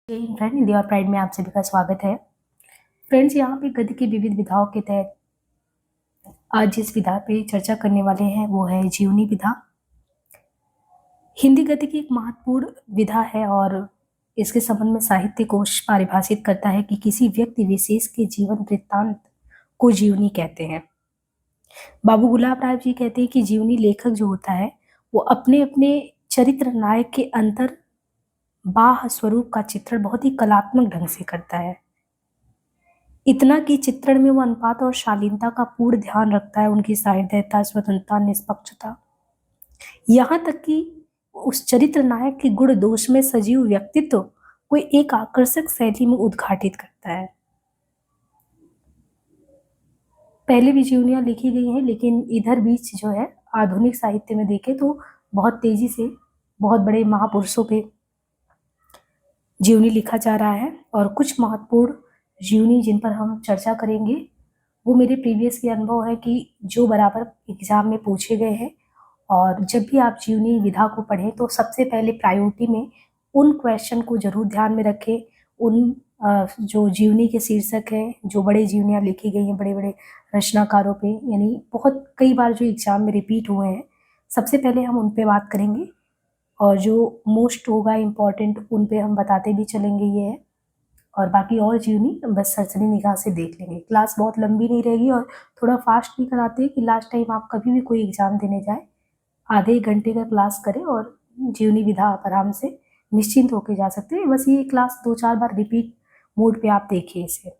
Friend India और pride में आप सभी का स्वागत है। फ्रेंड्स, यहाँ पे गद्य की विविध विधाओं के तहत आज जिस विधा पे चर्चा करने वाले हैं वो है जीवनी विधा। हिंदी गद्य की एक महत्वपूर्ण विधा है और इसके संबंध में साहित्य कोश परिभाषित करता है कि किसी व्यक्ति विशेष के जीवन वृत्तांत को जीवनी कहते हैं। बाबू गुलाब राय जी कहते हैं कि जीवनी लेखक जो होता है वो अपने अपने चरित्र नायक के अंतर बाह स्वरूप का चित्रण बहुत ही कलात्मक ढंग से करता है। इतना कि चित्रण में वो अनुपात और शालीनता का पूर्ण ध्यान रखता है, उनकी सहृदयता, स्वतंत्रता, निष्पक्षता, यहाँ तक कि उस चरित्र नायक के गुण दोष में सजीव व्यक्तित्व को एक आकर्षक शैली में उद्घाटित करता है। पहले भी जीवनियां लिखी गई हैं, लेकिन इधर बीच जो है आधुनिक साहित्य में देखें तो बहुत तेजी से बहुत बड़े महापुरुषों पे जीवनी लिखा जा रहा है। और कुछ महत्वपूर्ण जीवनी जिन पर हम चर्चा करेंगे वो मेरे प्रीवियस के अनुभव है कि जो बराबर एग्जाम में पूछे गए हैं। और जब भी आप जीवनी विधा को पढ़ें तो सबसे पहले प्रायोरिटी में उन क्वेश्चन को जरूर ध्यान में रखें, उन जो जीवनी के शीर्षक है, जो बड़े जीवनियाँ लिखी गई हैं बड़े बड़े रचनाकारों पे, यानी बहुत कई बार जो एग्जाम में रिपीट हुए हैं, सबसे पहले हम उन पे बात करेंगे और जो मोस्ट होगा इम्पॉर्टेंट उन पे हम बताते भी चलेंगे ये है। और बाकी और जीवनी बस सरसरी निगाह से देख लेंगे। क्लास बहुत लंबी नहीं रहेगी और थोड़ा फास्ट भी कराते हैं कि लास्ट टाइम आप कभी भी कोई एग्जाम देने जाए आधे एक घंटे का क्लास करें और जीवनी विधा आप आराम से निश्चिंत होकर जा सकते हैं। बस ये क्लास 2-4 बार रिपीट मोड पे आप देखिए इसे।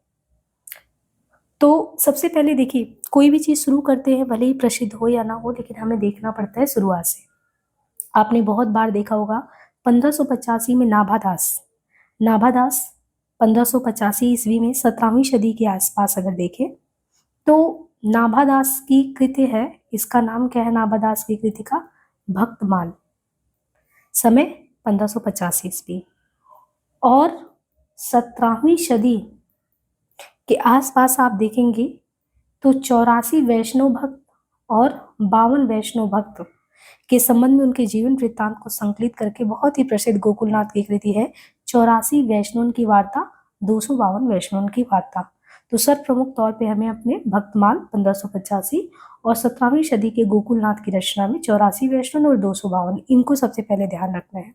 तो सबसे पहले देखिए, कोई भी चीज़ शुरू करते हैं भले ही प्रसिद्ध हो या ना हो, लेकिन हमें देखना पड़ता है शुरुआत से। आपने बहुत बार देखा होगा 1585 में नाभादास 1585 ईस्वी में 17वीं सदी के आसपास अगर देखें तो नाभादास की कृति है, इसका नाम क्या है नाभादास की कृति का? भक्तमाल। समय 1550 ईस्वी। और 17वीं सदी के आसपास आप देखेंगे तो 84 वैष्णव भक्त और 52 वैष्णव भक्त के संबंध में उनके जीवन वृत्तांत को संकलित करके बहुत ही प्रसिद्ध गोकुलनाथ की कृति है 84 वैष्णव की वार्ता, 252 वैष्णव की वार्ता। तो सर प्रमुख तौर पे हमें अपने भक्तमाल 1585 और 17वीं सदी के गोकुलनाथ की रचना में 84 वैष्णव और 252, इनको सबसे पहले ध्यान रखना है।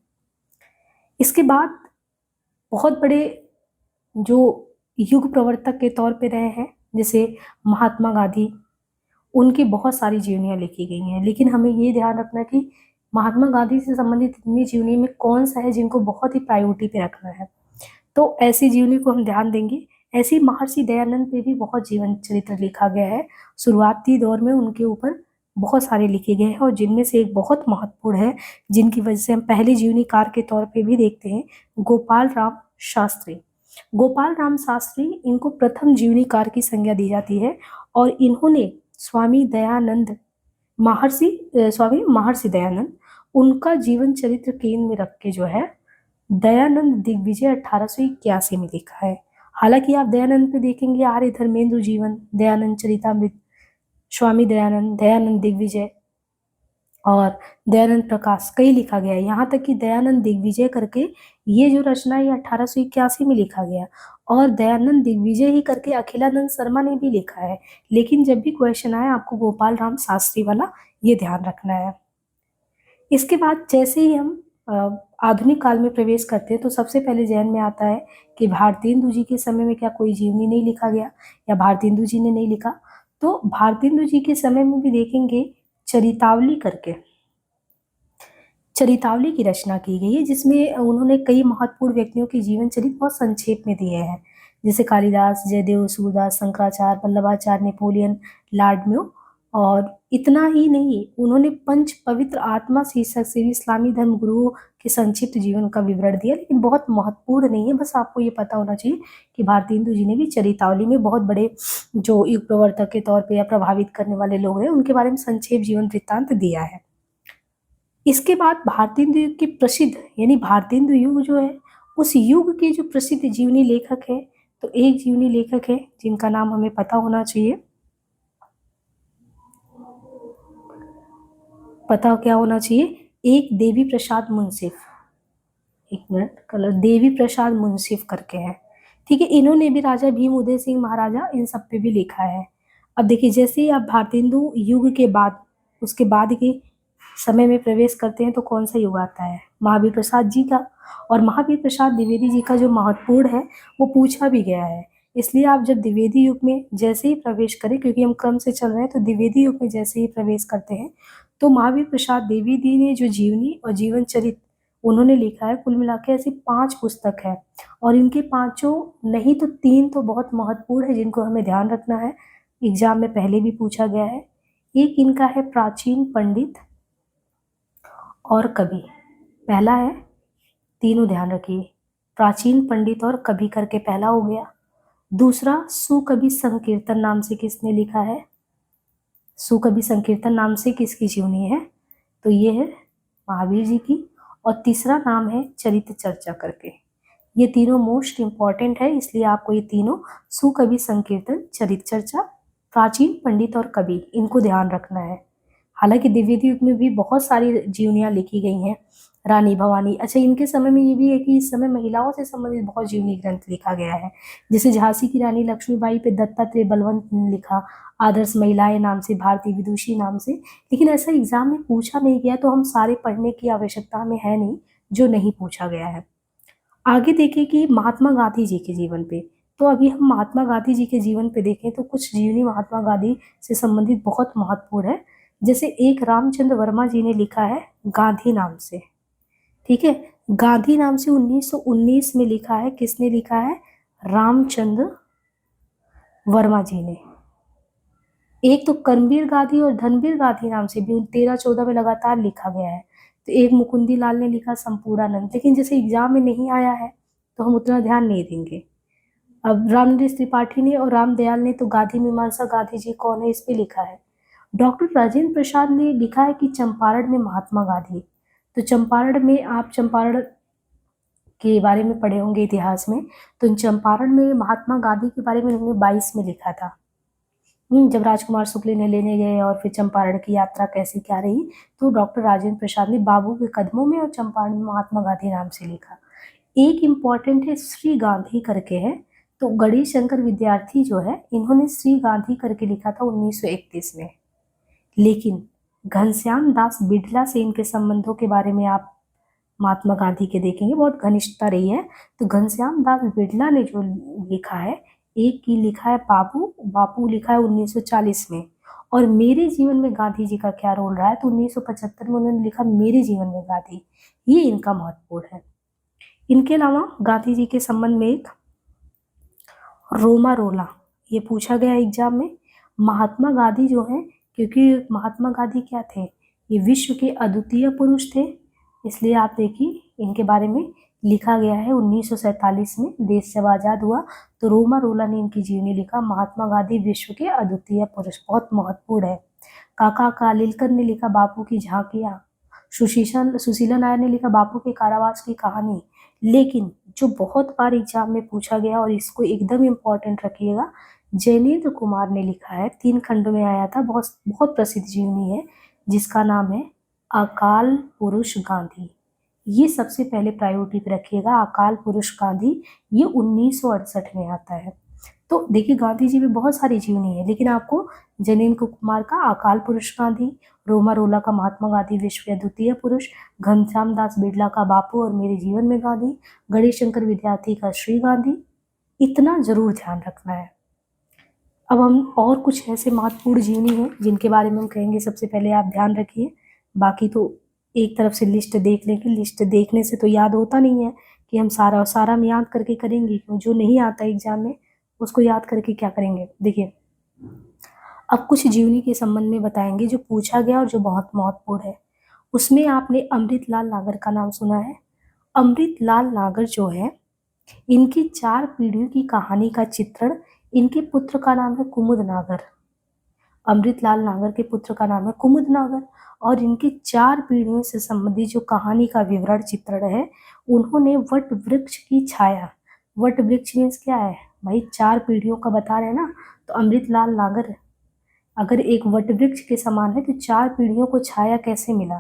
इसके बाद बहुत बड़े जो युग प्रवर्तक के तौर पे रहे हैं जैसे महात्मा गांधी, उनकी बहुत सारी जीवनियाँ लिखी गई हैं, लेकिन हमें ये ध्यान रखना कि महात्मा गांधी से संबंधित इतनी जीवनी में कौन सा है जिनको बहुत ही प्रायोरिटी पे रखना है, तो ऐसी जीवनी को हम ध्यान देंगे। ऐसे ही महर्षि दयानंद पे भी बहुत जीवन चरित्र लिखा गया है। शुरुआती दौर में उनके ऊपर बहुत सारे लिखे गए हैं और जिनमें से एक बहुत महत्वपूर्ण है जिनकी वजह से हम पहले जीवनीकार के तौर पे भी देखते हैं, गोपाल राम शास्त्री। गोपाल राम शास्त्री, इनको प्रथम जीवनीकार की संज्ञा दी जाती है और इन्होंने स्वामी महर्षि दयानंद, उनका जीवन चरित्र केंद्र में रख के जो है दयानंद दिग्विजय 1881 में लिखा है। हालांकि आप दयानंद पे देखेंगे आर्य धर्मेंद्र जीवन, दयानंद चरितामृत, स्वामी दयानंद दिग्विजय और दयानंद प्रकाश कई लिखा गया है। यहाँ तक कि दयानंद दिग्विजय करके ये जो रचना है 1881 में लिखा गया और दयानंद दिग्विजय ही करके अखिलानंद शर्मा ने भी लिखा है। लेकिन जब भी क्वेश्चन आए आपको गोपाल राम शास्त्री वाला ये ध्यान रखना है। इसके बाद जैसे ही हम आधुनिक काल में प्रवेश करते हैं तो सबसे पहले जहन में आता है कि भारतेंदु जी के समय में क्या कोई जीवनी नहीं लिखा गया या भारतेंदु जी ने नहीं लिखा। तो भारतेंदु जी के समय में भी देखेंगे चरितावली की रचना की गई है जिसमें उन्होंने कई महत्वपूर्ण व्यक्तियों के जीवन चरित्र बहुत संक्षेप में दिए हैं, जैसे कालिदास, जयदेव, सूरदास, शंकराचार्य, वल्लभाचार्य, नेपोलियन, लार्डम्यो। और इतना ही नहीं, उन्होंने पंच पवित्र आत्मा शीर्षक से भी इस्लामी धर्म गुरुओं के संक्षिप्त जीवन का विवरण दिया, लेकिन बहुत महत्वपूर्ण नहीं है। बस आपको ये पता होना चाहिए कि भारतेंदु जी ने भी चरितावली में बहुत बड़े जो युग प्रवर्तक के तौर पे या प्रभावित करने वाले लोग हैं उनके बारे में संक्षेप जीवन वृत्तांत दिया है। इसके बाद भारतेंदु युग के प्रसिद्ध, यानी भारतेंदु युग जो है उस युग के जो प्रसिद्ध जीवनी लेखक है, तो एक जीवनी लेखक है जिनका नाम हमें पता होना चाहिए। पता क्या होना चाहिए? एक देवी प्रसाद मुंसिफ। एक मिनट, कलर देवी प्रसाद मुंसिफ करके है, ठीक है। इन्होंने भी राजा भीम उदय सिंह महाराजा इन सब पे भी लिखा है। अब देखिए, जैसे ही आप भारतेंदु युग के बाद, उसके बाद के समय में प्रवेश करते हैं तो कौन सा युग आता है, महावीर प्रसाद जी का। और महावीर प्रसाद द्विवेदी जी का जो महत्वपूर्ण है वो पूछा भी गया है। इसलिए आप जब द्विवेदी युग में जैसे ही प्रवेश करें, क्योंकि हम क्रम से चल रहे हैं, तो द्विवेदी युग में जैसे ही प्रवेश करते हैं तो महावीर प्रसाद द्विवेदी ने जो जीवनी और जीवन चरित्र उन्होंने लिखा है, कुल मिला के ऐसी 5 पुस्तक है। और इनके पांचों नहीं तो 3 तो बहुत महत्वपूर्ण है जिनको हमें ध्यान रखना है, एग्जाम में पहले भी पूछा गया है। एक इनका है प्राचीन पंडित और कवि, पहला है, तीनों ध्यान रखिए, प्राचीन पंडित और कवि करके पहला हो गया। दूसरा सुकवि संकीर्तन नाम से किसने लिखा है, सुकवि संकीर्तन नाम से किसकी जीवनी है, तो ये है महावीर जी की। और तीसरा नाम है चरित्र चर्चा करके। ये तीनों मोस्ट इंपॉर्टेंट है, इसलिए आपको ये तीनों सुकवि संकीर्तन, चरित्र चर्चा, प्राचीन पंडित और कवि, इनको ध्यान रखना है। हालांकि द्विवेदी युग में भी बहुत सारी जीवनियां लिखी गई हैं, रानी भवानी। अच्छा, इनके समय में ये भी है कि इस समय महिलाओं से संबंधित बहुत जीवनी ग्रंथ लिखा गया है। जैसे झांसी की रानी लक्ष्मीबाई पे दत्तात्रेय बलवंत ने लिखा आदर्श महिलाएं नाम से, भारती विदुषी नाम से। लेकिन ऐसा एग्जाम में पूछा नहीं गया, तो हम सारे पढ़ने की आवश्यकता में है नहीं जो नहीं पूछा गया है। आगे देखें कि महात्मा गांधी जी के जीवन पे, तो अभी हम महात्मा गांधी जी के जीवन पे देखें तो कुछ जीवनी महात्मा गांधी से संबंधित बहुत महत्वपूर्ण है। जैसे एक रामचंद्र वर्मा जी ने लिखा है गांधी नाम से, ठीक है, गांधी नाम से 1919 में लिखा है। किसने लिखा है, रामचंद्र वर्मा जी ने। एक तो कर्मवीर गांधी और धनवीर गांधी नाम से भी 13-14 में लगातार लिखा गया है। तो एक मुकुंदी लाल ने लिखा संपूर्णानंद, लेकिन जैसे एग्जाम में नहीं आया है तो हम उतना ध्यान नहीं देंगे। अब रामनरेश त्रिपाठी ने और रामदयाल ने तो गांधी मीमांसा गांधी जी कौन है इस पे लिखा है। डॉक्टर राजेंद्र प्रसाद ने लिखा है कि चंपारण में महात्मा गांधी। तो चंपारण में, आप चंपारण के बारे में पढ़े होंगे इतिहास में, तो चंपारण में महात्मा गांधी के बारे में उन्होंने 22 में लिखा था। जब राजकुमार शुक्ल इन्हें लेने गए और फिर चंपारण की यात्रा कैसी क्या रही, तो डॉक्टर राजेंद्र प्रसाद ने बाबू के कदमों में और चंपारण में महात्मा गांधी नाम से लिखा। एक इम्पॉर्टेंट है श्री गांधी करके है, तो गणेश शंकर विद्यार्थी जो है इन्होंने श्री गांधी करके लिखा था 1931 में। लेकिन घनश्याम दास बिड़ला से इनके संबंधों के बारे में आप महात्मा गांधी के देखेंगे, बहुत घनिष्ठता रही है। तो घनश्याम दास बिड़ला ने जो लिखा है, एक की लिखा है बापू, बापू लिखा है 1940 में। और मेरे जीवन में गांधी जी का क्या रोल रहा है, तो 1975 में उन्होंने लिखा मेरे जीवन में गांधी। ये इनका महत्वपूर्ण है। इनके अलावा गांधी जी के संबंध में एक रोमा रोला, ये पूछा गया एग्जाम में। महात्मा गांधी जो है, क्योंकि महात्मा गांधी क्या थे, ये विश्व के अद्वितीय पुरुष थे, इसलिए आप देखिए इनके बारे में लिखा गया है 1947 में, देश जब आज़ाद हुआ तो रोमा रोला ने इनकी जीवनी लिखा, महात्मा गांधी विश्व के अद्वितीय पुरुष, बहुत महत्वपूर्ण है। काका कालेलकर ने लिखा बापू की झांकियां, सुशीला नायर ने लिखा बापू के कारावास की कहानी। लेकिन जो बहुत बार एग्जाम में पूछा गया और इसको एकदम इम्पोर्टेंट रखिएगा, जैनेन्द्र कुमार ने लिखा है, 3 खंडों में आया था, बहुत बहुत प्रसिद्ध जीवनी है जिसका नाम है अकाल पुरुष गांधी। ये सबसे पहले प्रायोरिटी पे रखिएगा, अकाल पुरुष गांधी, ये 1968 में आता है। तो देखिए गांधी जी में बहुत सारी जीवनी है, लेकिन आपको जैनेन्द्र कुमार का अकाल पुरुष गांधी, रोमा रोला का महात्मा गांधी विश्व के अद्वितीय पुरुष, घनश्याम दास बिड़ला का बापू और मेरे जीवन में गांधी, गणेश शंकर विद्यार्थी का श्री गांधी, इतना जरूर ध्यान रखना है। अब हम और कुछ ऐसे महत्वपूर्ण जीवनी हैं जिनके बारे में हम कहेंगे, सबसे पहले आप ध्यान रखिए। बाकी तो एक तरफ से लिस्ट देख लेंगे, लिस्ट देखने से तो याद होता नहीं है कि हम सारा हम याद करके करेंगे, क्यों, जो नहीं आता एग्जाम में उसको याद करके क्या करेंगे। देखिए, अब कुछ जीवनी के संबंध में बताएंगे जो पूछा गया और जो बहुत महत्वपूर्ण है। उसमें आपने अमृतलाल नागर का नाम सुना है। अमृतलाल नागर जो है, इनकी 4 पीढ़ियों की कहानी का चित्रण, इनके पुत्र का नाम है कुमुद नागर। अमृतलाल नागर के पुत्र का नाम है कुमुद नागर, और इनके 4 पीढ़ियों से संबंधित जो कहानी का विवरण चित्रण है, उन्होंने वट वृक्ष की छाया, वट वृक्ष मीन्स क्या है भाई, 4 पीढ़ियों का बता रहे हैं ना, तो अमृतलाल नागर अगर एक वट वृक्ष के समान है तो 4 पीढ़ियों को छाया कैसे मिला,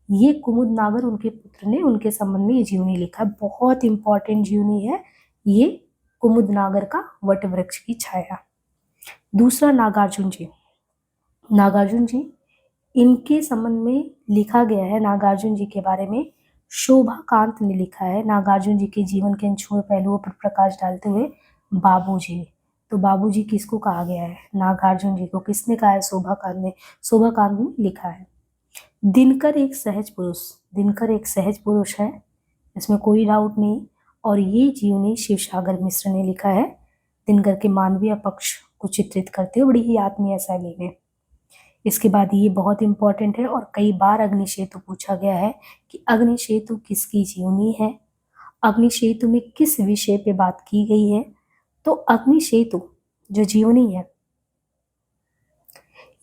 ये कुमुद नागर उनके पुत्र ने उनके संबंध में ये जीवनी लिखा है। बहुत इंपॉर्टेंट जीवनी है ये, कुमुद नागर का वट वृक्ष की छाया। दूसरा नागार्जुन जी, नागार्जुन जी इनके संबंध में लिखा गया है, नागार्जुन जी के बारे में शोभाकांत ने लिखा है, नागार्जुन जी के जीवन के अनछुए पहलुओं पर प्रकाश डालते हुए बाबूजी। तो बाबूजी किसको कहा गया है? नागार्जुन जी को। किसने कहा है? शोभाकांत ने। शोभाकांत ने लिखा है। दिनकर एक सहज पुरुष, दिनकर एक सहज पुरुष है, इसमें कोई डाउट नहीं। और ये जीवनी शिवसागर मिश्र ने लिखा है, दिनकर के मानवीय पक्ष को चित्रित करते हुए बड़ी ही आत्मीय शैली में। इसके बाद ये बहुत इंपॉर्टेंट है और कई बार अग्निसेतु पूछा गया है कि अग्निसेतु किसकी जीवनी है, अग्निसेतु में किस विषय पे बात की गई है। तो अग्निसेतु जो जीवनी है,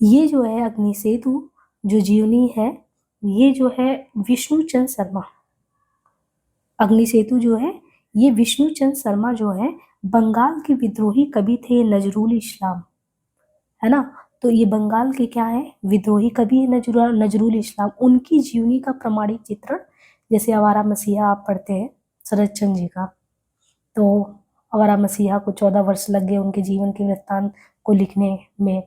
ये जो है अग्निसेतु जो जीवनी है, ये जो है विष्णुचंद्र शर्मा, अग्निसेतु जो है ये विष्णुचंद्र शर्मा जो है बंगाल के विद्रोही कवि थे, नजरुल इस्लाम, है ना। तो ये बंगाल के क्या है? विद्रोही कवि है नजरुल इस्लाम। उनकी जीवनी का प्रमाणिक चित्रण, जैसे आवारा मसीहा आप पढ़ते हैं शरद चंद्र जी का, तो आवारा मसीहा को 14 वर्ष लग गए उनके जीवन के वृत्तांत को लिखने में।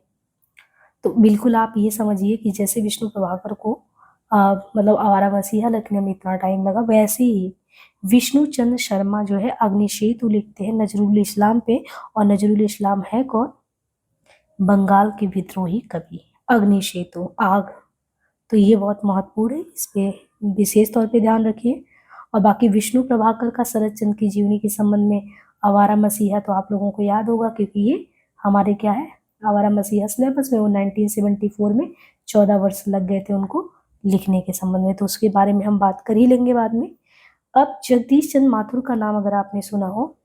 तो बिल्कुल आप ये समझिए कि जैसे विष्णु प्रभाकर को मतलब आवारा मसीहा लिखने में इतना टाइम लगा, वैसे ही विष्णुचंद्र शर्मा जो है अग्निसेतु लिखते हैं नजरुल इस्लाम पे। और नजरुल इस्लाम है कौन? बंगाल के विद्रोही कवि, अग्निसेतु आग। तो ये बहुत महत्वपूर्ण है, इस पे विशेष तौर पे ध्यान रखिए। और बाकी विष्णु प्रभाकर का शरद चंद्र की जीवनी के संबंध में आवारा मसीहा तो आप लोगों को याद होगा, क्योंकि ये हमारे क्या है, आवारा मसीहा सिलेबस में वो 1974 में 14 वर्ष लग गए थे उनको लिखने के संबंध में, तो उसके बारे में हम बात कर ही लेंगे बाद में। अब जगदीश चंद्र माथुर का नाम अगर आपने सुना हो,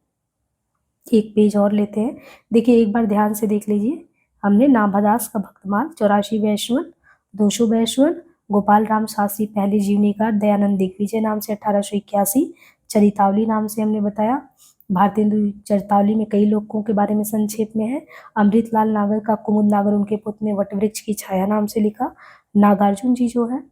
एक पेज और लेते हैं। देखिए एक बार ध्यान से देख लीजिए, हमने नाभादास का भक्तमाल, 84 वैष्णवन, 200 वैष्णवन, गोपाल राम शास्त्री पहले जीवनीकार, दयानंद दिग्विजय नाम से 1881, चरितावली नाम से हमने बताया, भारतेंदु चरितावली में कई लोगों के बारे में संक्षेप में है। अमृतलाल नागर का कुमुद नागर उनके पुत्र ने वटवृक्ष की छाया नाम से लिखा। नागार्जुन जी जो है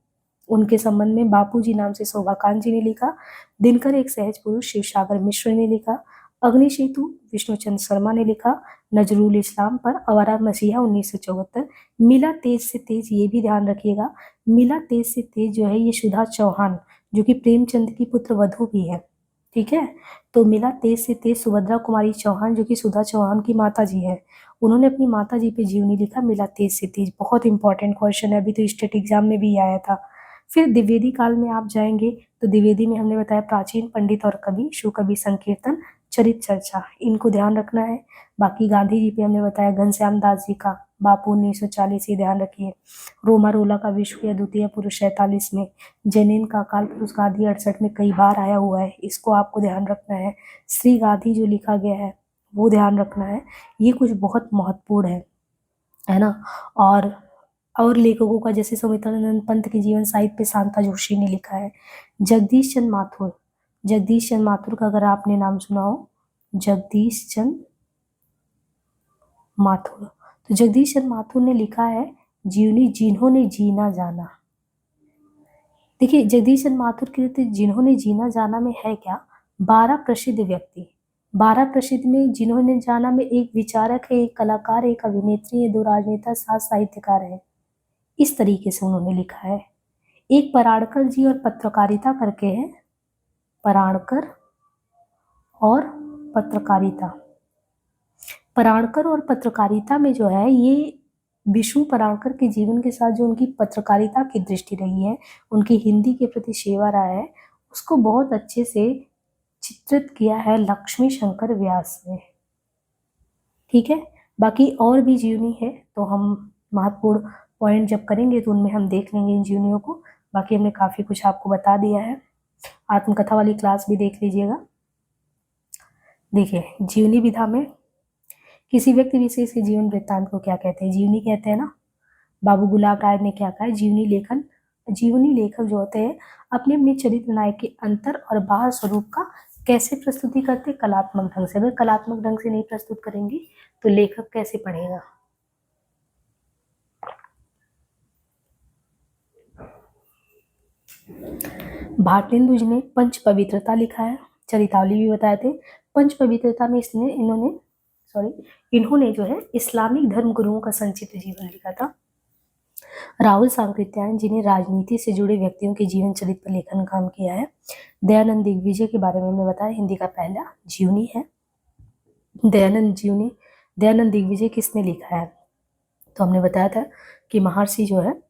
उनके संबंध में बापूजी नाम से शोभाकांत जी ने लिखा। दिनकर एक सहज पुरुष शिवसागर मिश्र ने लिखा। अग्निसेतु विष्णुचंद्र शर्मा ने लिखा। नजरुल इस्लाम पर आवारा मसीहा 1974। मिला तेज से तेज, ये भी ध्यान रखिएगा, मिला तेज से तेज जो है ये सुधा चौहान जो कि प्रेमचंद की पुत्र वधू भी है, ठीक है। तो मिला तेज से तेज सुभद्रा कुमारी चौहान जो कि सुधा चौहान की माता जी है, उन्होंने अपनी माता जी पे जीवनी लिखा, मिला तेज से तेज। बहुत इंपॉर्टेंट क्वेश्चन है, अभी तो स्टेट एग्जाम में भी आया था। फिर द्विवेदी काल में आप जाएंगे तो द्विवेदी में हमने बताया प्राचीन पंडित और कवि, शिवकवि संकीर्तन, चरित चर्चा, इनको ध्यान रखना है। बाकी गांधी जी पे हमने बताया घनश्याम दास जी का बापू 1940, ये ध्यान रखिए। रोमा रोला का विश्व या द्वितीय पुरुष 47 में, जैनिन का काल पुरुष गांधी 68 में कई बार आया हुआ है, इसको आपको ध्यान रखना है। श्री गांधी जो लिखा गया है वो ध्यान रखना है, ये कुछ बहुत महत्वपूर्ण है ना। और लेखकों का जैसे सुमित्रानंद पंत के जीवन साहित्य पे शांता जोशी ने लिखा है। जगदीश चंद्र माथुर, जगदीश चंद्र माथुर का अगर आपने नाम सुना हो, जगदीश चंद्र माथुर, तो जगदीश चंद्र माथुर ने लिखा है जीवनी जिन्होंने जीना जाना। देखिए जगदीश चंद्र माथुर के जिन्होंने जीना जाना में है क्या, 12 प्रसिद्ध व्यक्ति, 12 प्रसिद्ध में जिन्होंने जाना में एक विचारक है, एक कलाकार, एक अभिनेत्री है, 2 राजनेता, 7 साहित्यकार हैं। इस तरीके से उन्होंने लिखा है। एक पराड़कर जी और पत्रकारिता करके है, पराड़कर और पत्रकारिता, पराड़कर और पत्रकारिता में जो है ये विष्णु पराड़कर के जीवन के साथ जो उनकी पत्रकारिता की दृष्टि रही है, उनकी हिंदी के प्रति सेवा रहा है, उसको बहुत अच्छे से चित्रित किया है लक्ष्मी शंकर व्यास ने, ठीक है। बाकी और भी जीवनी है तो हम महत्वपूर्ण पॉइंट जब करेंगे तो उनमें हम देख लेंगे इन जीवनियों को। बाकी हमने काफ़ी कुछ आपको बता दिया है, आत्मकथा वाली क्लास भी देख लीजिएगा। देखिए जीवनी विधा में किसी व्यक्ति विशेष के जीवन वृत्तांत को क्या कहते हैं, जीवनी कहते हैं ना। बाबू गुलाब राय ने क्या कहा है, जीवनी लेखक जो होते हैं अपने अपने चरित्र नायक के अंतर और बाह्य स्वरूप का कैसे प्रस्तुति करते, कलात्मक ढंग से। अगर कलात्मक ढंग से नहीं प्रस्तुत करेंगे तो लेखक कैसे पढ़ेगा। भारतेंदु जी ने पंच पवित्रता लिखा है, चरितावली भी बताए थे। पंच पवित्रता में इन्होंने जो है इस्लामिक धर्म गुरुओं का संक्षिप्त जीवन लिखा था। राहुल सांकृत्यायन जी ने राजनीति से जुड़े व्यक्तियों के जीवन चरित्र पर लेखन काम किया है। दयानंद दिग्विजय के बारे में हमने बताया, हिंदी का पहला जीवनी है। दयानंद दिग्विजय किसने लिखा है? तो हमने बताया था कि महर्षि जो है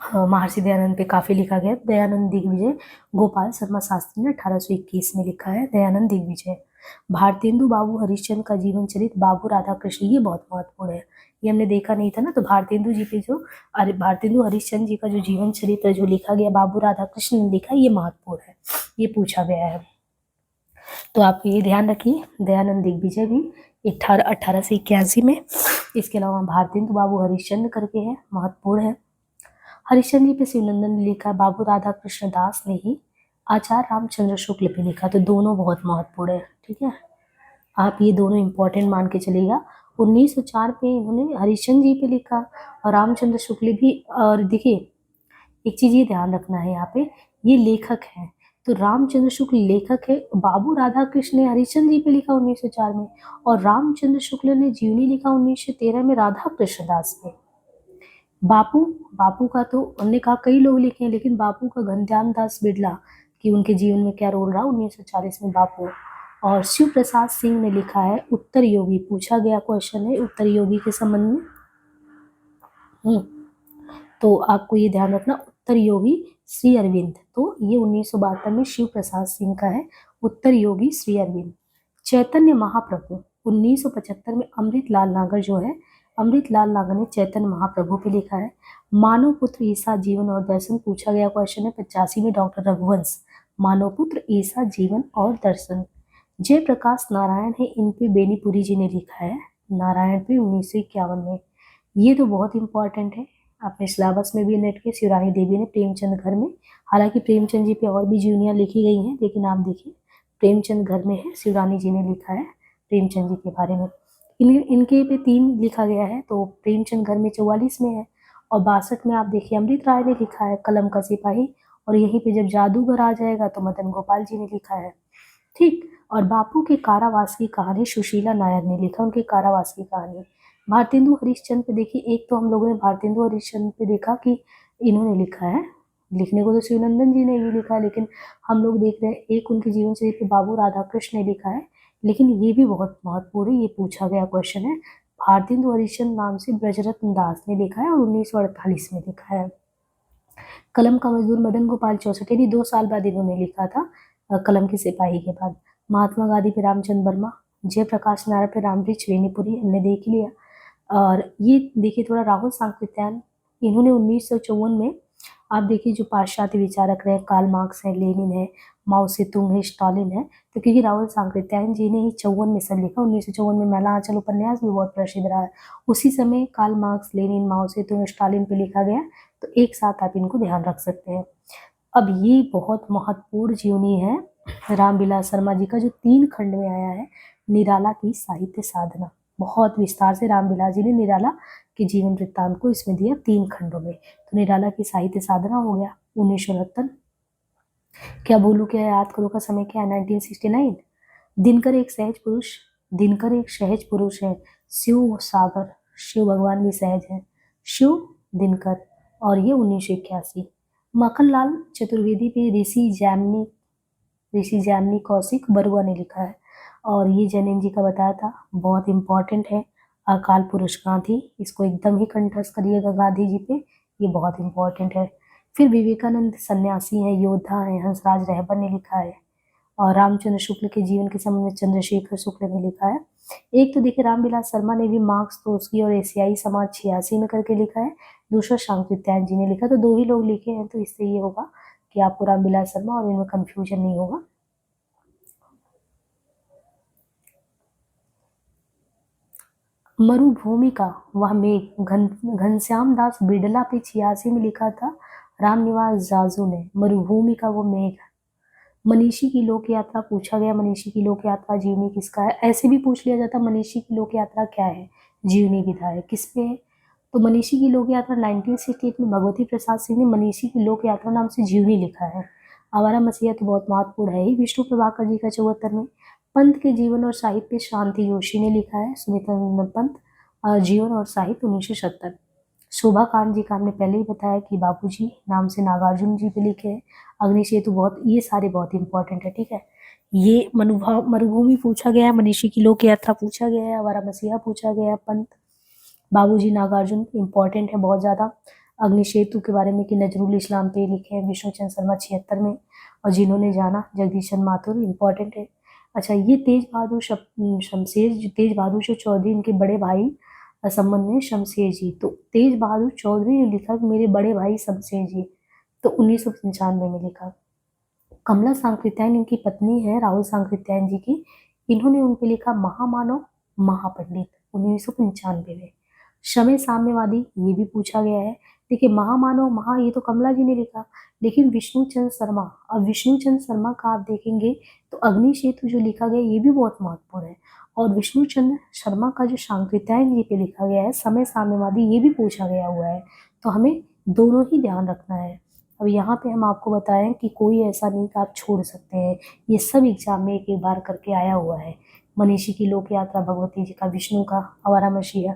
महर्षि दयानंद पे काफी लिखा गया। दयानंद दिग्विजय गोपाल शर्मा शास्त्री ने 1821 में लिखा है दयानंद दिग्विजय। भारतेंदु बाबू हरिश्चंद्र का जीवन चरित्र बाबू राधा कृष्ण, ये बहुत महत्वपूर्ण है, ये हमने देखा नहीं था ना। तो भारतेंदु हरिश्चंद्र जी का जो जीवन चरित्र जो लिखा गया बाबू राधा कृष्ण ने लिखा, ये महत्वपूर्ण है, ये पूछा गया है। तो आप ये ध्यान रखिए, दयानंद दिग्विजय भी 1881 में। इसके अलावा भारतेंदु बाबू हरिश्चंद्र करके है, महत्वपूर्ण है। हरिश्चंद्र जी पे शिवनंदन ने लिखा, बाबू राधा कृष्ण दास ने ही आचार्य रामचंद्र शुक्ल पे लिखा। तो दोनों बहुत महत्वपूर्ण है, ठीक है, आप ये दोनों इंपॉर्टेंट मान के चलिएगा। 1904 पे इन्होंने हरिश्चंद्र जी पे लिखा और रामचंद्र शुक्ल भी। और देखिए एक चीज ये ध्यान रखना है, यहाँ पे ये लेखक है, तो रामचंद्र शुक्ल लेखक है। बाबू राधा कृष्ण ने हरिश्चंद्र जी पे लिखा 1904 में, और रामचंद्र शुक्ल ने जीवनी लिखा 1913 में राधा कृष्ण दास पे। बापू का तो हमने कहा कई लोग लिखे हैं, लेकिन बापू का घनश्याम दास बिड़ला कि उनके जीवन में क्या रोल रहा 1940 में बापू। और शिव प्रसाद सिंह ने लिखा है उत्तर योगी, पूछा गया क्वेश्चन है उत्तर योगी के संबंध में। तो आपको ये ध्यान रखना, उत्तर योगी श्री अरविंद, तो ये 1972 में शिव प्रसाद सिंह का है उत्तर योगी श्री अरविंद। चैतन्य महाप्रभु 1975 में अमृतलाल नागर जो है, अमृतलाल नागर ने चैतन्य महाप्रभु पे लिखा है। मानव पुत्र ईसा जीवन और दर्शन, पूछा गया क्वेश्चन है 85 में डॉक्टर रघुवंश, मानव पुत्र ईसा जीवन और दर्शन। जयप्रकाश नारायण है, इन पे बेनीपुरी जी ने लिखा है, नारायण पे 1951 में। ये तो बहुत इंपॉर्टेंट है, अपने सिलेबस में भी नेट के। शिवरानी देवी ने प्रेमचंद घर में, हालांकि प्रेमचंद जी पे और भी जीवनियाँ लिखी गई हैं, लेकिन आप देखिए प्रेमचंद घर में है, शिवरानी जी ने लिखा है प्रेमचंद जी के बारे में। इनके पे 3 लिखा गया है, तो प्रेमचंद घर में 44 में है। और 62 में आप देखिए अमृत राय ने लिखा है कलम का सिपाही, और यहीं पे जब जादूगर आ जाएगा तो मदन गोपाल जी ने लिखा है, ठीक। और बापू के कारावास की कहानी सुशीला नायर ने लिखा, उनके कारावास की कहानी। भारतेंदु हरिश्चंद्र पे देखिए, एक तो हम लोगों ने भारतेंदु हरिश्चंद्र पे देखा कि इन्होंने लिखा है, लिखने को तो शिवनंदन जी ने भी लिखा है, लेकिन हम लोग देख रहे हैं एक उनके जीवन चरित्र बाबू राधा कृष्ण ने लिखा है, लेकिन ये भी बहुत महत्वपूर्ण है, ये पूछा गया क्वेश्चन है। भारतेंदु हरिश्चंद्र नाम से ब्रजरत्न दास ने लिखा है और 1948 में लिखा है। कलम का मजदूर मदन गोपाल चौसठ, यानी 2 साल बाद इन्होंने लिखा था, कलम के सिपाही के बाद। महात्मा गांधी पे रामचंद्र वर्मा, जयप्रकाश नारायण पे रामवृक्ष बेनीपुरी हमने देख लिया। और ये देखिए थोड़ा राहुल सांकृत्यायन, इन्होंने 1954 में, आप देखिए जो पाश्चात्य विचारक रहे, कार्ल मार्क्स है, लेनिन है, माओ सेतुंग है, स्टालिन है, तो क्योंकि राहुल सांकृत्यायन जी ने ही 54 में सब लिखा। 1954 में मैला आंचल उपन्यास भी बहुत प्रसिद्ध रहा है, उसी समय कार्ल मार्क्स, लेनिन, माओ सेतुंग, स्टालिन पे लिखा गया, तो एक साथ आप इनको ध्यान रख सकते हैं। अब ये बहुत महत्वपूर्ण जीवनी है रामविलास शर्मा जी का, जो 3 खंड में आया है, निराला की साहित्य साधना। बहुत विस्तार से रामविलास जी ने निराला के जीवन वृत्तांत को इसमें दिया 3 खंडों में। तो निराला की साहित्य साधना हो गया 1969। क्या बोलूं क्या याद करो का समय क्या है 1969। दिनकर एक सहज पुरुष, दिनकर एक सहज पुरुष है, शिव सागर, शिव भगवान भी सहज है, शिव दिनकर, और ये 1981। मक्खनलाल चतुर्वेदी पे ऋषि जैमिनी कौशिक बरुआ ने लिखा है, और ये जैनिन जी का बताया था, बहुत इंपॉर्टेंट है। अकाल पुरुष गांधी, इसको एकदम ही कंठस्थ करिएगा गांधी जी पे, ये बहुत इंपॉर्टेंट है। फिर विवेकानंद सन्यासी हैं, योद्धा हैं, हंसराज रहबर ने लिखा है। और रामचंद्र शुक्ल के जीवन के संबंध में चंद्रशेखर शुक्ल ने लिखा है। एक तो देखिए रामविलास शर्मा ने भी मार्क्स, ट्रोत्स्की और एशियाई समाज 86 में करके लिखा है, दूसरा सांकृत्यायन जी ने लिखा, तो 2 ही लोग लिखे हैं, तो इससे ये होगा कि आपको रामविलास शर्मा और इनमें कंफ्यूजन नहीं होगा। मरुभूमि का वह मेघ, घनश्याम दास बिड़ला पे 86 में लिखा था रामनिवास जाजू ने, मरुभूमि का वो मेघ। मनीषी की लोक यात्रा पूछा गया, मनीषी की लोक यात्रा जीवनी किसका है, ऐसे भी पूछ लिया जाता मनीषी की लोक यात्रा क्या है, जीवनी विधा है, किस पे है, तो मनीषी की लोक यात्रा 1968 में भगवती प्रसाद सिंह ने मनीषी की लोक यात्रा नाम से जीवनी लिखा है। आवारा मसीहा तो बहुत महत्वपूर्ण है ही। विष्णु प्रभाकर जी का 74 में। पंत के जीवन और साहित्य शांति जोशी ने लिखा है। सुमित्रानंद पंत जीवन और साहित्य 1970। शोभा कांत जी का हमने पहले ही बताया कि बाबूजी नाम से नागार्जुन जी पे लिखे हैं। अग्निसेतु बहुत, ये सारे बहुत इंपॉर्टेंट है, ठीक है। ये मरुभूमि पूछा गया है, मनीषी की लोक यात्रा पूछा गया है, आवारा मसीहा पूछा गया है, पंत, बाबूजी नागार्जुन इंपॉर्टेंट है बहुत ज़्यादा। अग्निसेतु के बारे में कि नजरुल इस्लाम पे लिखे हैं विष्णुचंद्र शर्मा 76 में। और जिन्होंने जाना जगदीशन माथुर इंपॉर्टेंट है। अच्छा, ये तेज बहादुर शमशेर, जो तेज बहादुर जो चौधरी, इनके बड़े भाई संबंध में शमशेर जी। तो तेज बहादुर चौधरी ने लिखा कि मेरे बड़े भाई शमशेर जी, तो 1995 में लिखा। कमला सांकृत्यायन इनकी पत्नी है, राहुल सांकृत्यायन जी की। इन्होंने उन पे लिखा महामानव महापंडित 1995 में। शमय साम्यवादी, ये भी पूछा गया है। देखिए महामानव ये तो कमला जी ने लिखा, लेकिन विष्णुचंद्र शर्मा, अब विष्णुचंद्र शर्मा का आप देखेंगे तो अग्निसेतु जो लिखा गया ये भी बहुत महत्वपूर्ण है। और विष्णुचंद्र शर्मा का जो सांकृत्यायन जी पे लिखा गया है समय साम्यवादी, ये भी पूछा गया हुआ है। तो हमें दोनों ही ध्यान रखना है। अब यहाँ पे हम आपको बताएं कि कोई ऐसा नहीं कि आप छोड़ सकते हैं, ये सब एग्जाम में एक एक बार करके आया हुआ है। मनीषी की लोक यात्रा भगवती जी का, विष्णु का आवारा मसीहा,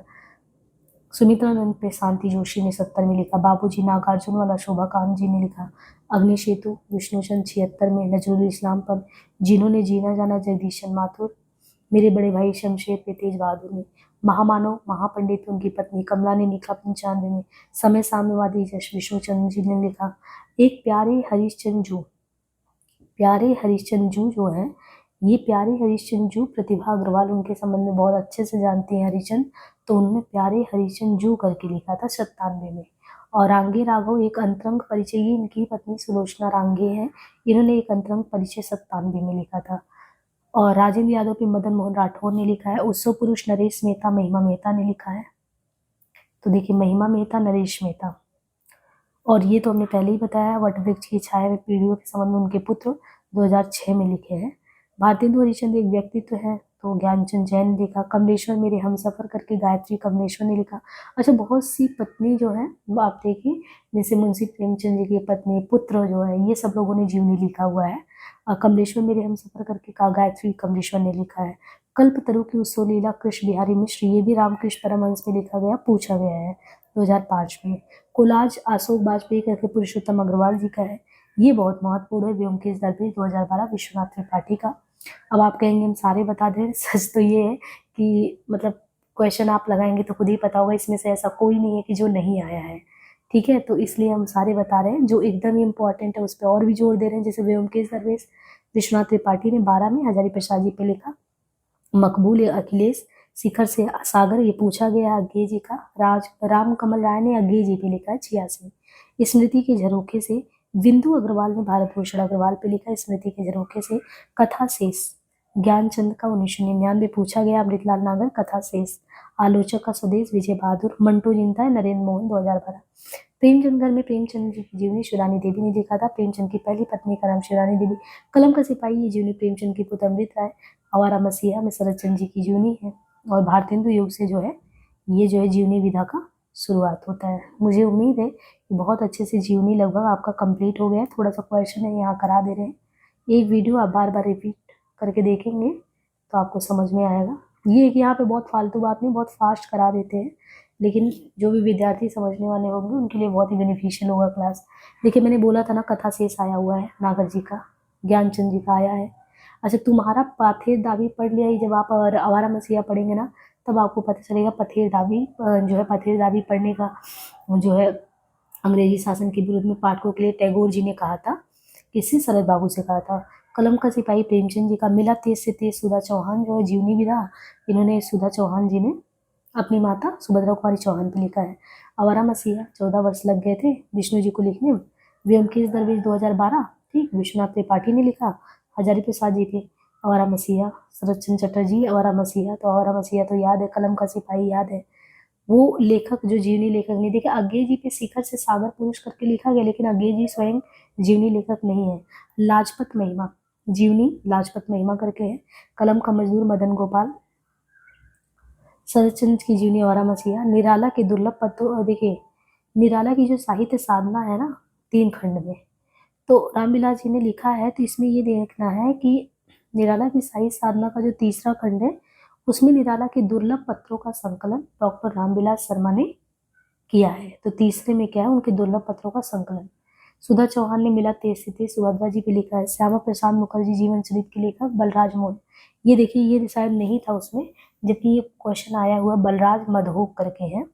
सुमित्रानंद पे शांति जोशी ने 70 में लिखा। बाबूजी नागार्जुन वाला शोभा कांत जी ने लिखा। अग्निसेतु विष्णुचंद्र 76 में। नजरुल इस्लाम पर जिन्होंने जीना जाना जगदीशन माथुर। मेरे बड़े भाई शमशेर पे तेज बहादुर ने। महामानव महापंडित उनकी पत्नी कमला ने लिखा 95 में। समय साम्यवादी जश विष्णुचंद्र जी ने लिखा। एक प्यारे हरिश्चंद्र जू, प्यारे हरिश्चंद्र जू जो है, ये प्यारे हरिश्चंद्र जू, प्रतिभा अग्रवाल उनके संबंध में बहुत अच्छे से जानती हैं हरिश्चंद्र, तो उन्होंने प्यारे हरिश्चंद्र जू करके लिखा था 97 में। और रांगे राघव एक अंतरंग परिचय, ये इनकी पत्नी सुलोचना रांगे हैं, इन्होंने एक अंतरंग परिचय 97 में लिखा था। और राजेंद्र यादव पे मदन मोहन राठौर ने लिखा है। उत्सव पुरुष नरेश मेहता, महिमा मेहता ने लिखा है। तो देखिए महिमा मेहता, नरेश मेहता। और ये तो हमने पहले ही बताया, वटवृक्ष की छाया में पीढ़ियों के संबंध में उनके पुत्र 2006 में लिखे हैं। भारतेंदु हरिश्चंद्र एक व्यक्तित्व है, तो ज्ञानचंद जैन ने लिखा। कमलेश्वर मेरे हमसफर करके गायत्री कमलेश्वर ने लिखा। अच्छा, बहुत सी पत्नी जो है वो आप देखिए, जैसे मुंशी प्रेमचंद जी की पत्नी, पुत्र जो है, ये सब लोगों ने जीवनी लिखा हुआ है। कमलेश्वर मेरे हमसफर करके का गायत्री कमलेश्वर ने लिखा है। कल्पतरु की उत्सव लीला कृष्ण बिहारी मिश्र, ये भी रामकृष्ण परमहंस में लिखा गया, पूछा गया है 2005 में। कोलाज अशोक बाजपेयी करके पुरुषोत्तम अग्रवाल जी का है, ये बहुत महत्वपूर्ण है। व्योमकेश दरवेश 2012 विश्वनाथ त्रिपाठी का। अब आप कहेंगे हम सारे बता दें, सच तो ये है कि मतलब क्वेश्चन आप लगाएंगे तो खुद ही पता होगा, इसमें से ऐसा कोई नहीं है कि जो नहीं आया है, ठीक है। तो इसलिए हम सारे बता रहे हैं, जो एकदम इम्पोर्टेंट है उस पर और भी जोर दे रहे हैं। जैसे व्योमकेश दरवेश विश्वनाथ त्रिपाठी ने 12 में हजारी प्रसाद जी पे लिखा। मकबूल अखिलेश शिखर से सागर, ये पूछा गया अज्ञे जी का। राम कमल राय ने अज्ञे जी पे लिखा है 86। स्मृति के झरोखे से बिंदु अग्रवाल ने भारत भूषण अग्रवाल पे लिखा। स्मृति के झरोखे से कथा शेष ज्ञानचंद का 1999 पूछा गया। अमृतलाल नागर कथा शेष। आलोचक का स्वदेश विजय बहादुर। मंटू जिंदा है नरेंद्र मोहन 2012। प्रेमचंद घर में प्रेमचंद जी की जीवनी शिवरानी देवी ने लिखा था। प्रेमचंद की पहली पत्नी का नाम शिवरानी देवी। कलम का सिपाही, ये जीवनी प्रेमचंद की पुत्र अमृत राय। आवारा मसीहा में शरद चंद्र जी की जीवनी है। और भारतेंदु युग से जो है, ये जो है जीवनी विधा का शुरुआत होता है। मुझे उम्मीद है कि बहुत अच्छे से जीवनी लगभग आपका कंप्लीट हो गया है। थोड़ा सा क्वेश्चन है यहाँ करा दे रहे हैं, एक वीडियो आप बार बार रिपीट करके देखेंगे तो आपको समझ में आएगा। ये है कि यहाँ पे बहुत फालतू बात नहीं, बहुत फास्ट करा देते हैं, लेकिन जो भी विद्यार्थी समझने वाले होंगे उनके लिए बहुत ही बेनिफिशियल होगा क्लास। देखिए मैंने बोला था ना, कथा शेष आया हुआ है नागर जी का, ज्ञानचंद जी का आया है। अच्छा, तुम्हारा पाथेर दावी पढ़ लिया ही, जब आप आवारा मसीहा पढ़ेंगे ना तब आपको पता चलेगा पथेर दावी जो है, पथेर दावी पढ़ने का जो है अंग्रेजी शासन के विरुद्ध में पाठकों के लिए टैगोर जी ने कहा था। किससे? शरद बाबू से कहा था। कलम का सिपाही प्रेमचंद जी का। मिला तेज से तेज सुधा चौहान जो है जीवनी विधा, इन्होंने सुधा चौहान जी ने अपनी माता सुभद्रा कुमारी चौहान पे लिखा है। आवारा मसीहा 14 वर्ष लग गए थे विष्णु जी को लिखने। व्योमकेश दरवेश 2012, ठीक, विश्वनाथ त्रिपाठी ने लिखा हजारी प्रसाद जी पे। आवारा मसीहा शरद चंद्र चटर्जी। आवारा मसीहा, तो आवारा मसीहा तो याद है, कलम का सिपाही याद है। वो लेखक जो जीवनी लेखक नहीं, देखिए अज्ञे जी पे शिखर से सागर पुरुष करके लिखा गया, लेकिन अज्ञे जी स्वयं जीवनी लेखक नहीं है। लाजपत महिमा जीवनी लाजपत महिमा करके है। कलम का मजदूर मदन गोपाल। शरदचंद्र की जीवनी और मसीहा, निराला के दुर्लभ पत्रों, देखिए निराला की जो साहित्य साधना है ना 3 खंड में, तो रामविलास जी ने लिखा है, तो इसमें ये देखना है कि निराला की साहित्य साधना का जो तीसरा खंड है उसमें निराला के दुर्लभ पत्रों का संकलन डॉक्टर रामविलास शर्मा ने किया है। तो तीसरे में क्या है, उनके दुर्लभ पत्रों का संकलन। सुधा चौहान ने मिला तेज से तेज सुभद्रा जी पे लिखा है। श्यामा प्रसाद मुखर्जी जीवन चरित्र के लेखक बलराज मोहन, ये देखिए ये शायद नहीं था उसमें, जबकि ये क्वेश्चन आया हुआ बलराज मधोक करके है,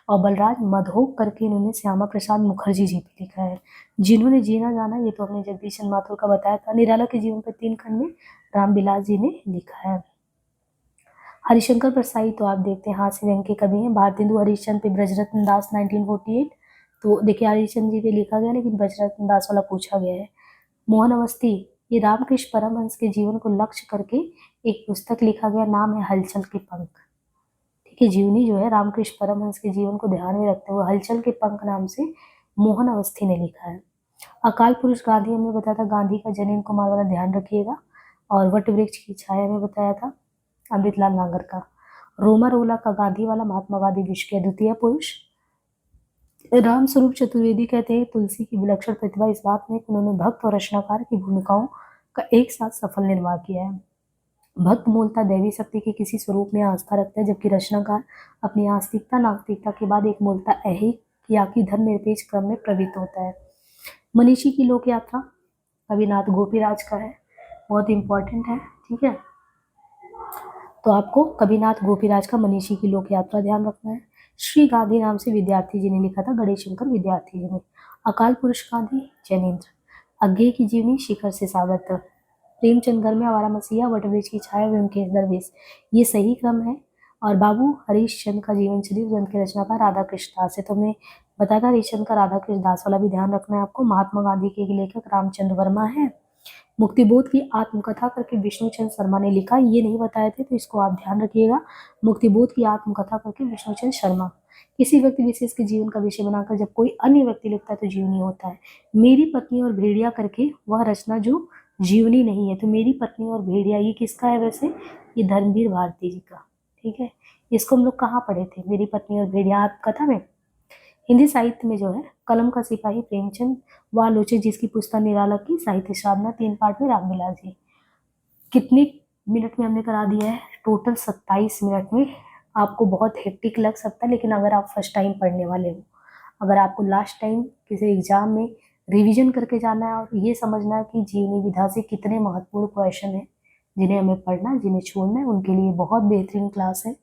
और बलराज मधोक करके इन्होंने श्यामा प्रसाद मुखर्जी जी पे लिखा है। जिन्होंने जीना जाना, ये तो हमने जगदीश चंद्र माथुर का बताया था। निराला के जीवन पर 3 खंड में रामविलास जी ने लिखा है। हरिशंकर परसाई तो आप देखते हैं हास्य व्यंग के कवि हैं। भारतेंदु हरिश्चंद्र पे ब्रजरत्न दास 1948, तो देखिए हरिश्चंद्र जी पे लिखा गया लेकिन ब्रजरत्न दास वाला पूछा गया है। मोहन अवस्थी, ये रामकृष्ण परमहंस के जीवन को लक्ष्य करके एक पुस्तक लिखा गया, नाम है हलचल के पंख। ठीक है, जीवनी जो है रामकृष्ण परमहंस के जीवन को ध्यान में रखते हुए हलचल के पंख नाम से मोहन अवस्थी ने लिखा है। अकाल पुरुष गांधी हमने बताया था, गांधी का जनेन कुमार वाला ध्यान रखिएगा, और वट वृक्ष की छाया में बताया था अमृतलाल नागर का। रोमा रोला का गांधी वाला महात्मा गांधी विश्व के अद्वितीय पुरुष। राम स्वरूप चतुर्वेदी कहते हैं तुलसी की विलक्षण प्रतिभा इस बात में कि उन्होंने भक्त और रचनाकार की भूमिकाओं का एक साथ सफल निर्वाह किया है। भक्त मूलतः दैवी शक्ति के किसी स्वरूप में आस्था रखता है, जबकि रचनाकार अपनी आस्तिकता नास्तिकता के बाद एक मूलतः ऐहिक या कि धर्मनिरपेक्ष क्रम में प्रवृत्त होता है। मनीषी की लोक यात्रा कविनाथ गोपीराज का है, बहुत इंपॉर्टेंट है। ठीक है, तो आपको कविनाथ गोपीराज का मनीषी की लोक यात्रा ध्यान रखना है। श्री गांधी नाम से विद्यार्थी जी ने लिखा था, गणेश शंकर विद्यार्थी जी ने। अकाल पुरुष गांधी जैनेन्द्र। अज्ञेय की जीवनी शिखर से सावत। प्रेमचंद घर में आवारा मसीहा, वटवृक्ष की छाया, ब्योमकेश दरवेश, ये सही क्रम है। और बाबू हरीशचंद्र का जीवन चरित्र ग्रंथ के रचनाकार राधा कृष्ण दास है, तो हमने बताया था हरीशचंद्र का राधा कृष्ण दास वाला भी ध्यान रखना है आपको। महात्मा गांधी के लेखक रामचंद्र वर्मा है। मुक्तिबोध की आत्मकथा करके विष्णुचंद्र शर्मा ने लिखा, ये नहीं बताए थे तो इसको आप ध्यान रखिएगा। मुक्तिबोध की आत्मकथा करके विष्णुचंद्र शर्मा। किसी व्यक्ति विशेष के जीवन का विषय बनाकर जब कोई अन्य व्यक्ति लिखता है तो जीवनी होता है। मेरी पत्नी और भेड़िया करके वह रचना जो जीवनी नहीं है, तो मेरी पत्नी और भेड़िया ये किसका है वैसे, ये धर्मवीर भारती जी का। ठीक है, इसको हम लोग कहाँ पढ़े थे, मेरी पत्नी और भेड़िया आत्मकथा में। हिंदी साहित्य में जो है कलम का सिपाही प्रेमचंद व आलोचक जिसकी पुस्तक निराला की साहित्य साधना 3 पार्ट में रामविलास जी। कितने मिनट में हमने करा दिया है, टोटल 27 मिनट में। आपको बहुत हेक्टिक लग सकता है, लेकिन अगर आप फर्स्ट टाइम पढ़ने वाले हो, अगर आपको लास्ट टाइम किसी एग्जाम में रिवीजन करके जाना है और ये समझना है कि जीवनी विधा से कितने महत्वपूर्ण क्वेश्चन है जिन्हें हमें पढ़ना है, जिन्हें छोड़ना है, उनके लिए बहुत बेहतरीन क्लास है।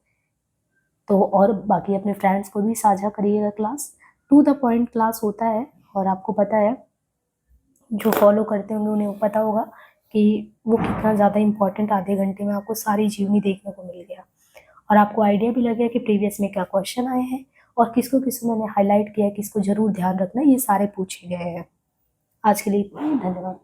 तो और बाकी अपने फ्रेंड्स को भी साझा करिएगा। Class to the point class होता है, और आपको पता है जो फॉलो करते होंगे उन्हें पता होगा कि वो कितना ज़्यादा इम्पोर्टेंट। आधे घंटे में आपको सारी जीवनी देखने को मिल गया, और आपको आइडिया भी लग गया कि प्रीवियस में क्या क्वेश्चन आए हैं और किसको किसको मैंने हाईलाइट किया है, किसको जरूर ध्यान रखना है, ये सारे पूछे गए हैं। आज के लिए इतना ही, धन्यवाद।